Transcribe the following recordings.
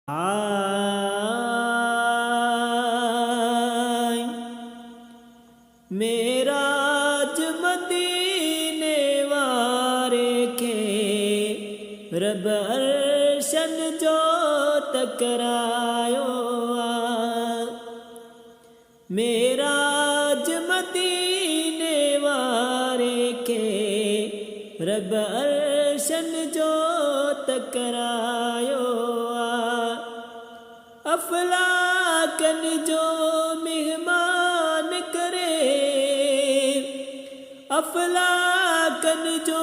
आय मेराज मदीने वारे के रब अर्शन जो टकरायो मेराज मदीने वारे के रब अर्शन जो टकरायो अफलाकन जो मेहमान करे अफलाकन जो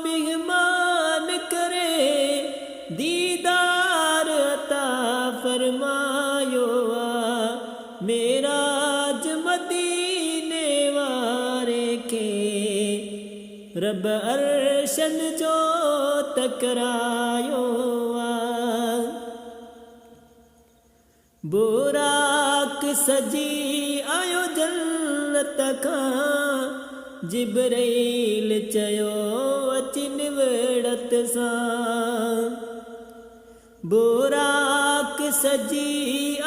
मेहमान करे दीदार अता फरमायो मेराज मदीने वारे के रब अर्शन जो टकरायो बुराक सजी आयो जन्नत का जिब्राइल चयो अची निवड़त सा बुराक सजी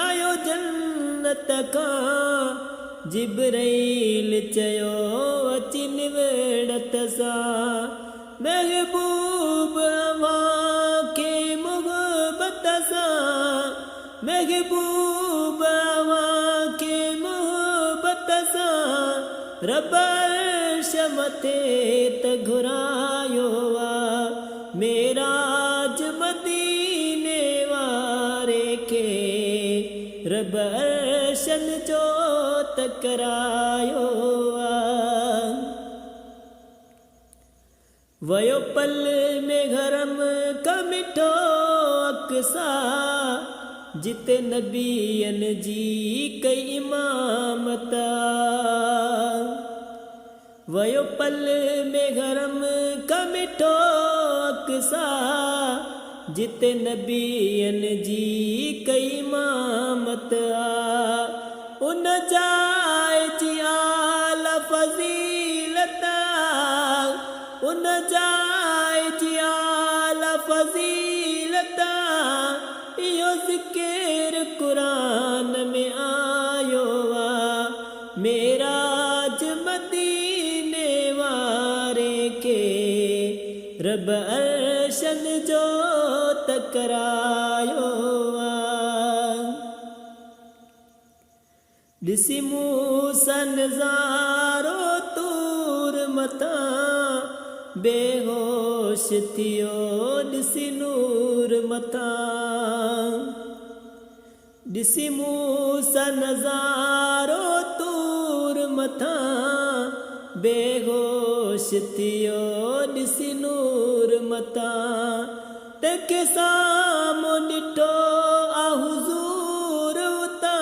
आयो जन्नत का जिब्राइल चयो अची निवड़त सा महबूब अवां के मोहब्बत सा महबूब अवां के मोहब्बत सा रब अर्श मथे त घुरायो मेराज मदीने वारे के रब अर्शन जो टकरायो वयो पल में गरम का मिठो अक्सा जिते नबियन जी कई इमामत वयो पल में गरम का मिठो अक्सा जिते नबियन जी कई इमामत उन जाए जी आला फजीलता उन जाए जी आला फजीलता यो ज़िक्र कुरान में आयो मेराज मदीने वारे के रब अर्शन जो टकरायो दिसी मूसा नज़ारो तूर मता बेहोश थियो दिसी नूर मता दिसी मूसा नज़ारो तूर मथा बेहोश थियो दिसी नूर मथा तेके सामो डिठो आ हुजूर उता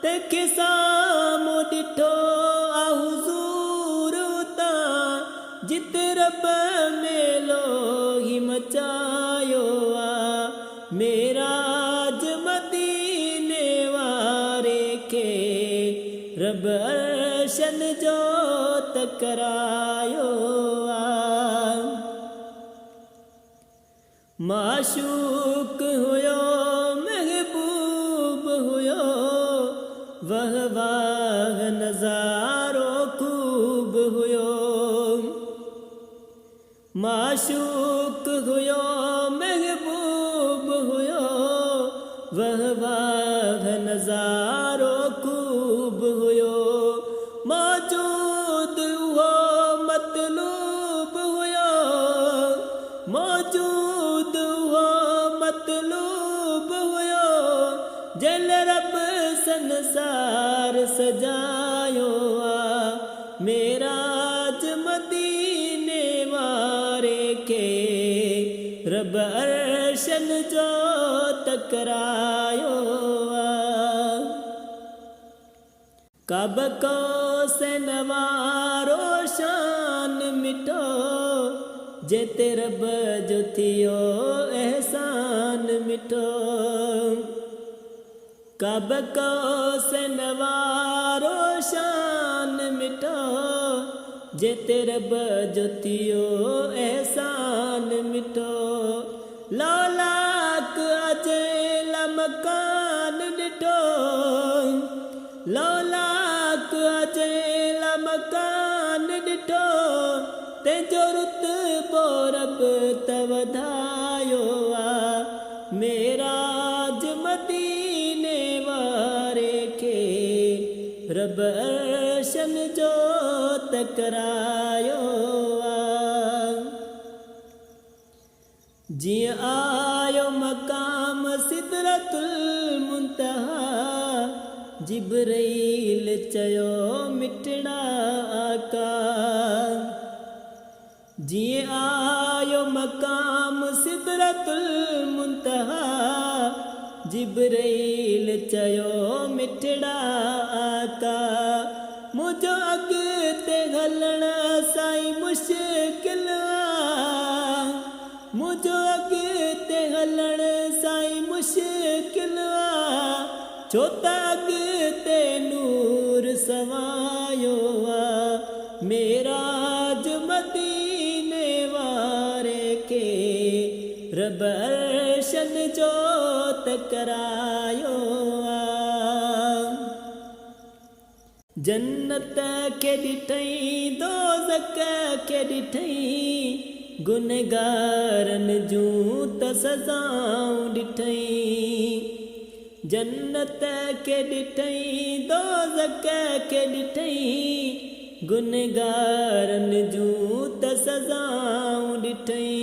तेके सामो डिठो आ हुजूर उता जित रब मेलो ही मचायो मेराज मदीने वारे के रब अर्शन जो टकरायो माशूक हुयो महबूब हुयो वह वाह नज़ारो खूब हुयो माशूक हुयो महबूब हुयो वह वाह नज़ारो खूब हुयो मौजूद हो मतलूब हुयो मौजूद हो मतलूब हुयो जल रब संसार सजायो मेराज मदीने वारे के रब अर्शन जो टकरायो कब को से नवारो शान मिटो जेते रब जो थियो एहसान मिटो कब को से नवारो शान मिटो जेते रब जो थियो एहसान मिटो लौलाक अज मकान ॾिठो लौलाक अजेला मकान ॾिठो तंहिंजो रुतबो रब त वधायो आहे मेराज मदीने वारे खे रब अर्शन जो तकरायो जिया आयो मकाम सिदरतुल मुंतहा जिब्रील चयो मिटड़ा आका जिया आयो मकाम सिदरतुल मुंतहा जिब्रील चयो मिटड़ा आका मुझो अॻिते हलण साईं मुश्किल मुझो अॻिते हलण साईं मुश्किल छो त अॻिते नूर सवायो आहे मेराज मदीने वारे खे रब अर्शन जो तकरायो जन्नत के ॾिठई दोज़ख के ॾिठई गुनहगारन जूं त सज़ाऊं ॾिठई जन्नत के ॾिठई दोज़ख के ॾिठई गुनहगारन जूं त सज़ाऊं ॾिठई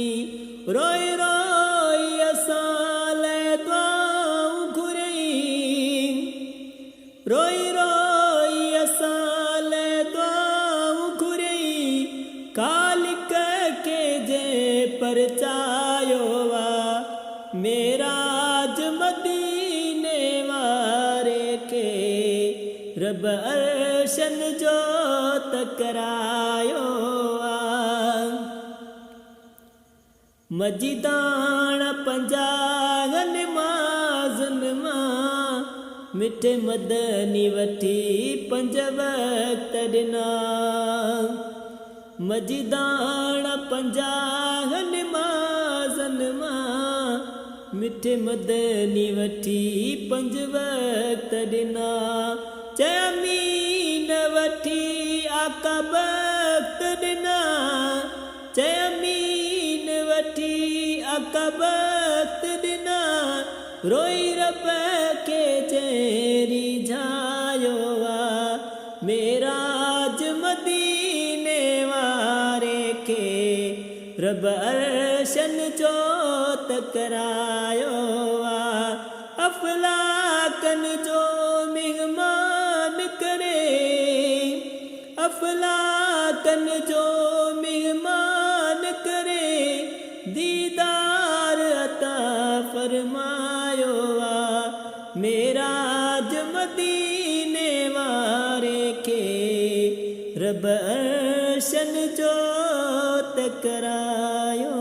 रोई रोई असां लाइ दुआऊं घुरई रोई रोई असां लाइ दुआऊं घुरई खालिक के जे परचायो आहे मेराज मदीने वारे खे रब अर्शन जो तकरायो आहे मजिदाण पंजाहन माज़न मां मिठे मदनी वठी पंज वक्त ॾिना मजिदाण पंजाहन माज़न मां मिठे मदनी वठी पंज वक्त ॾिना चमीन वठी आका वक्त ॾिना चमीन वठी आका वक्त ॾिना रोई रब के चेरी झायो आहे मेराज मदीने वारे खे रब अर्शन जो तकरायो आहे अफलाकन जो मेहमान करे अफलाकन जो मेहमान करे दीदार अता फरमायो आहे मेराज मदीने वारे खे रब अर्शन जो तकरायो